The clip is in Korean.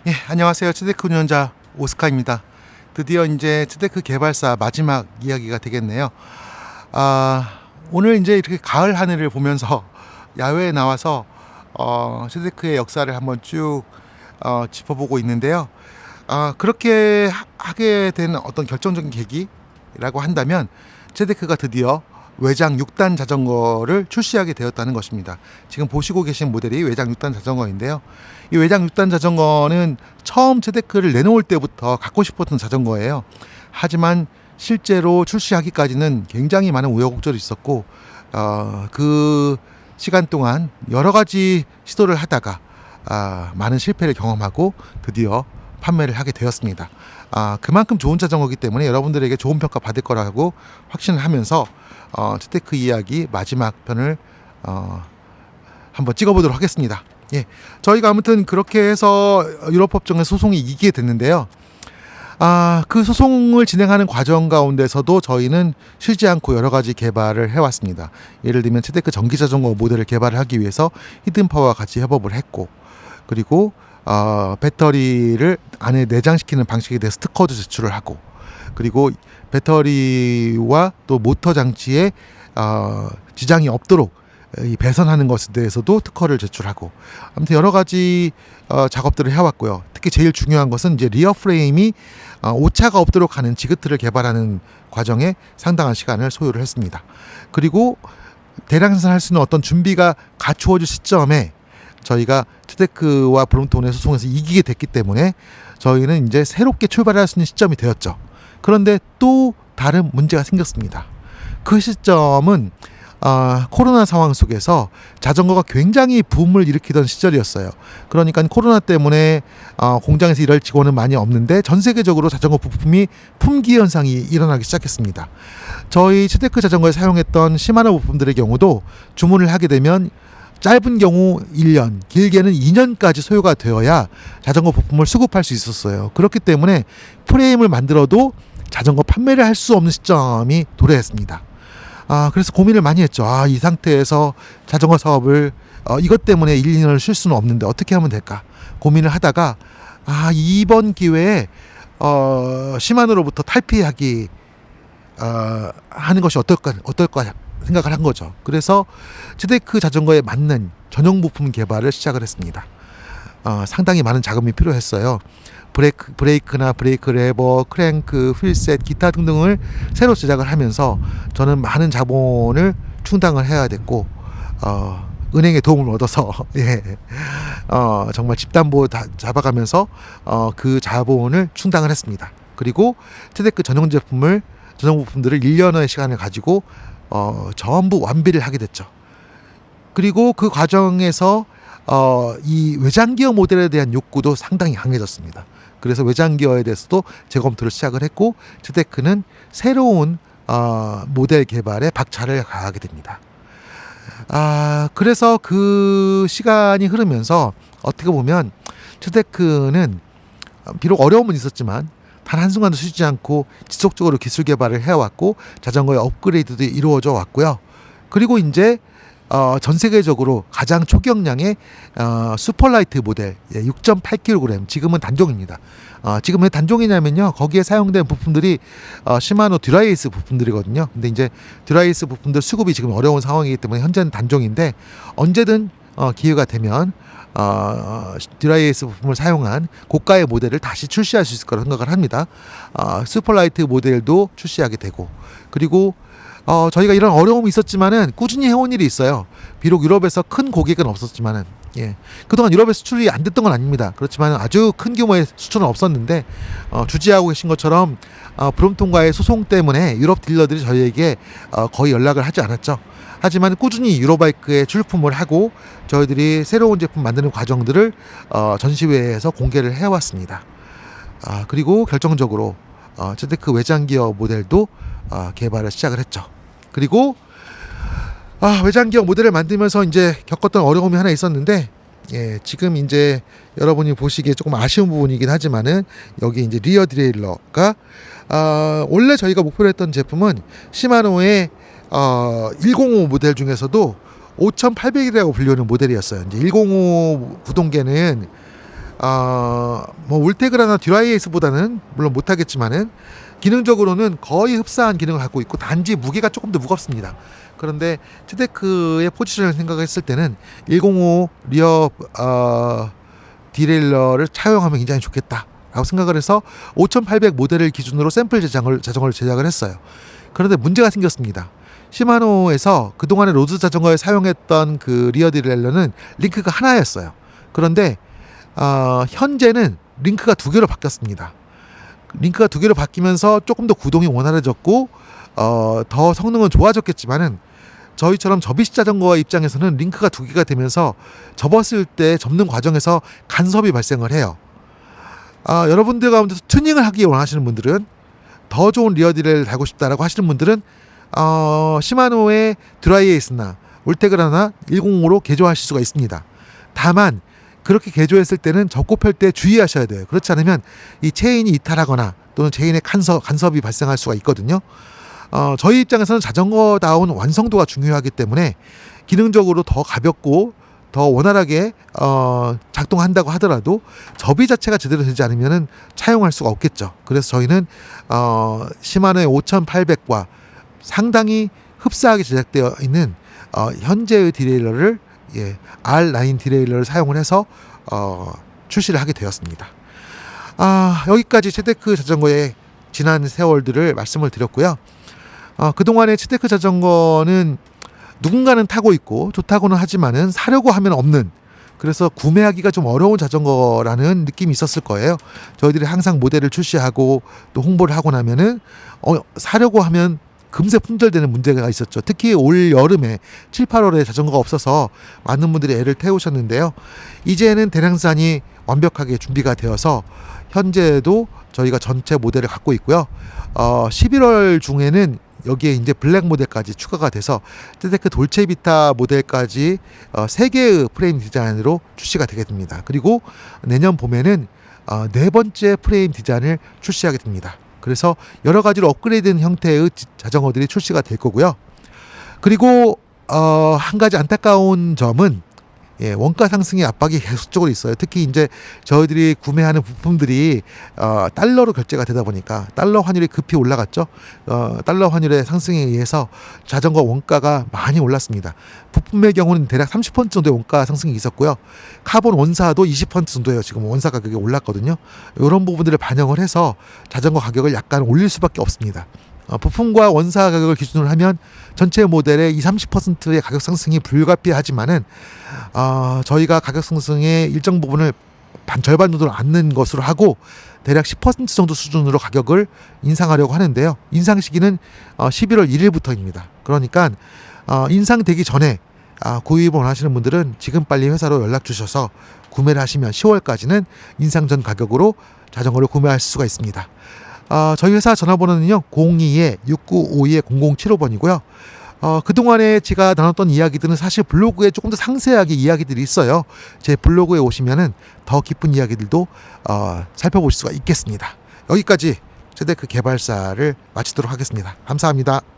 예, 안녕하세요. 츠데크 운영자 오스카입니다. 드디어 이제 츠데크 개발사 마지막 이야기가 되겠네요. 오늘 이제 이렇게 가을 하늘을 보면서 야외에 나와서 츠데크의 역사를 한번 쭉 짚어보고 있는데요. 그렇게 하게 된 어떤 결정적인 계기라고 한다면 츠데크가 드디어 외장 6단 자전거를 출시하게 되었다는 것입니다. 지금 보시고 계신 모델이 외장 6단 자전거인데요. 이 외장 6단 자전거는 처음 츠데크를 내놓을 때부터 갖고 싶었던 자전거예요. 하지만 실제로 출시하기까지는 굉장히 많은 우여곡절이 있었고 그 시간 동안 여러 가지 시도를 하다가 많은 실패를 경험하고 드디어 판매를 하게 되었습니다. 그만큼 좋은 자전거이기 때문에 여러분들에게 좋은 평가 받을 거라고 확신을 하면서 츠데크 이야기 마지막 편을 한번 찍어보도록 하겠습니다. 예, 저희가 아무튼 그렇게 해서 유럽법정에 소송이 이기게 됐는데요. 그 소송을 진행하는 과정 가운데서도 저희는 쉬지 않고 여러 가지 개발을 해왔습니다. 예를 들면 츠데크 전기자전거 모델을 개발을 하기 위해서 히든파워와 같이 협업을 했고, 그리고 배터리를 안에 내장시키는 방식에 대해 스티커도 제출을 하고, 그리고 배터리와 또 모터 장치에 지장이 없도록 배선하는 것에 대해서도 특허를 제출하고, 아무튼 여러 가지 작업들을 해왔고요. 특히 제일 중요한 것은 이제 리어 프레임이 오차가 없도록 하는 지그트를 개발하는 과정에 상당한 시간을 소요를 했습니다. 그리고 대량 생산할 수 있는 어떤 준비가 갖추어질 시점에 저희가 츠데크와 브롬톤의 소송에서 이기게 됐기 때문에 저희는 이제 새롭게 출발할 수 있는 시점이 되었죠. 그런데 또 다른 문제가 생겼습니다. 그 시점은 코로나 상황 속에서 자전거가 굉장히 붐을 일으키던 시절이었어요. 그러니까 코로나 때문에 공장에서 일할 직원은 많이 없는데 전 세계적으로 자전거 부품이 품귀 현상이 일어나기 시작했습니다. 저희 츠데크 자전거에 사용했던 시마노 부품들의 경우도 주문을 하게 되면 짧은 경우 1년, 길게는 2년까지 소요가 되어야 자전거 부품을 수급할 수 있었어요. 그렇기 때문에 프레임을 만들어도 자전거 판매를 할 수 없는 시점이 도래했습니다. 그래서 고민을 많이 했죠. 이 상태에서 자전거 사업을 이것 때문에 1, 2년을 쉴 수는 없는데 어떻게 하면 될까 고민을 하다가 이번 기회에 시마노로부터 탈피하기 하는 것이 어떨까 생각을 한 거죠. 그래서 츠데크 자전거에 맞는 전용 부품 개발을 시작을 했습니다. 상당히 많은 자금이 필요했어요. 브레이크나 브레이크 레버, 크랭크, 휠셋, 기타 등등을 새로 제작을 하면서 저는 많은 자본을 충당을 해야 됐고, 은행의 도움을 얻어서 정말 집담보 잡아가면서 그 자본을 충당을 했습니다. 그리고 츠데크 전용 부품들을 1년의 시간을 가지고 전부 완비를 하게 됐죠. 그리고 그 과정에서 이 외장기어 모델에 대한 욕구도 상당히 강해졌습니다. 그래서 외장기어에 대해서도 재검토를 시작을 했고, 츠데크는 새로운 모델 개발에 박차를 가하게 됩니다. 그래서 그 시간이 흐르면서 어떻게 보면 츠데크는 비록 어려움은 있었지만 단 한순간도 쉬지 않고 지속적으로 기술 개발을 해왔고 자전거의 업그레이드도 이루어져 왔고요. 그리고 이제 전 세계적으로 가장 초경량의 슈퍼라이트 모델 6.8kg, 지금은 단종입니다. 지금 왜 단종이냐면요, 거기에 사용된 부품들이 시마노 듀라이에이스 부품들이거든요. 근데 이제 듀라이에이스 부품들 수급이 지금 어려운 상황이기 때문에 현재는 단종인데, 언제든 기회가 되면 듀라이에이스 부품을 사용한 고가의 모델을 다시 출시할 수 있을 거라고 생각을 합니다. 슈퍼라이트 모델도 출시하게 되고, 그리고 저희가 이런 어려움이 있었지만은 꾸준히 해온 일이 있어요. 비록 유럽에서 큰 고객은 없었지만은, 그동안 유럽에 수출이 안 됐던 건 아닙니다. 그렇지만 아주 큰 규모의 수출은 없었는데, 주지하고 계신 것처럼 브롬톤과의 소송 때문에 유럽 딜러들이 저희에게 거의 연락을 하지 않았죠. 하지만 꾸준히 유로바이크에 출품을 하고 저희들이 새로운 제품 만드는 과정들을 전시회에서 공개를 해왔습니다. 그리고 결정적으로 츠데크 외장기어 모델도 개발을 시작을 했죠. 그리고 외장기어 모델을 만들면서 이제 겪었던 어려움이 하나 있었는데, 지금 이제 여러분이 보시기에 조금 아쉬운 부분이긴 하지만은, 여기 이제 리어 디레일러가 원래 저희가 목표로 했던 제품은 시마노의 105 모델 중에서도 5800이라고 불리는 모델이었어요. 이제 105 구동계는 뭐 울테그라나 듀라이에이스보다는 물론 못하겠지만은 기능적으로는 거의 흡사한 기능을 갖고 있고 단지 무게가 조금 더 무겁습니다. 그런데 트데크의 포지션을 생각했을 때는 105 리어 디레일러를 차용하면 굉장히 좋겠다라고 생각을 해서 5800 모델을 기준으로 샘플 자전거를 제작을 했어요. 그런데 문제가 생겼습니다. 시마노에서 그동안의 로드 자전거에 사용했던 그 리어 디레일러는 링크가 하나였어요. 그런데 현재는 링크가 두 개로 바뀌었습니다. 링크가 두 개로 바뀌면서 조금 더 구동이 원활해졌고 더 성능은 좋아졌겠지만은 저희처럼 접이식 자전거 입장에서는 링크가 두 개가 되면서 접었을 때 접는 과정에서 간섭이 발생을 해요. 여러분들 가운데서 튜닝을 하기 원하시는 분들은 더 좋은 리어 디레일을 달고 싶다라고 하시는 분들은 시마노의 드라이에이스나 울테그라나 105로 개조하실 수가 있습니다. 다만 그렇게 개조했을 때는 접고 펼 때 주의하셔야 돼요. 그렇지 않으면 이 체인이 이탈하거나 또는 체인의 간섭이 발생할 수가 있거든요. 저희 입장에서는 자전거다운 완성도가 중요하기 때문에 기능적으로 더 가볍고 더 원활하게 작동한다고 하더라도 접이 자체가 제대로 되지 않으면 차용할 수가 없겠죠. 그래서 저희는 시마노의 5800과 상당히 흡사하게 제작되어 있는 현재의 디레일러를 R9 디레일러를 사용을 해서 출시를 하게 되었습니다. 여기까지 츠데크 자전거의 지난 세월들을 말씀을 드렸고요. 그동안의 츠데크 자전거는 누군가는 타고 있고 좋다고는 하지만은 사려고 하면 없는, 그래서 구매하기가 좀 어려운 자전거라는 느낌이 있었을 거예요. 저희들이 항상 모델을 출시하고 또 홍보를 하고 나면은 사려고 하면 금세 품절되는 문제가 있었죠. 특히 올 여름에 7, 8월에 자전거가 없어서 많은 분들이 애를 태우셨는데요. 이제는 대량산이 완벽하게 준비가 되어서 현재도 저희가 전체 모델을 갖고 있고요. 11월 중에는 여기에 이제 블랙 모델까지 추가가 돼서 츠데크 돌체비타 모델까지 3개의 프레임 디자인으로 출시가 되게 됩니다. 그리고 내년 봄에는 4번째 프레임 디자인을 출시하게 됩니다. 그래서 여러 가지로 업그레이드된 형태의 자전거들이 출시가 될 거고요. 그리고 한 가지 안타까운 점은 원가 상승의 압박이 계속적으로 있어요. 특히 이제 저희들이 구매하는 부품들이 달러로 결제가 되다 보니까 달러 환율이 급히 올라갔죠. 달러 환율의 상승에 의해서 자전거 원가가 많이 올랐습니다. 부품의 경우는 대략 30% 정도의 원가 상승이 있었고요. 카본 원사도 20% 정도예요. 지금 원사 가격이 올랐거든요. 이런 부분들을 반영을 해서 자전거 가격을 약간 올릴 수밖에 없습니다. 부품과 원사 가격을 기준으로 하면 전체 모델의 20-30%의 가격 상승이 불가피하지만은 저희가 가격 상승의 일정 부분을 절반 정도로 안는 것으로 하고 대략 10% 정도 수준으로 가격을 인상하려고 하는데요. 인상 시기는 11월 1일부터입니다. 그러니까 인상되기 전에 구입을 원하시는 분들은 지금 빨리 회사로 연락 주셔서 구매를 하시면 10월까지는 인상 전 가격으로 자전거를 구매할 수가 있습니다. 저희 회사 전화번호는요 02-6952-0075번이고요. 그동안에 제가 나눴던 이야기들은 사실 블로그에 조금 더 상세하게 이야기들이 있어요. 제 블로그에 오시면은 더 깊은 이야기들도 살펴보실 수가 있겠습니다. 여기까지 츠데크 개발사를 마치도록 하겠습니다. 감사합니다.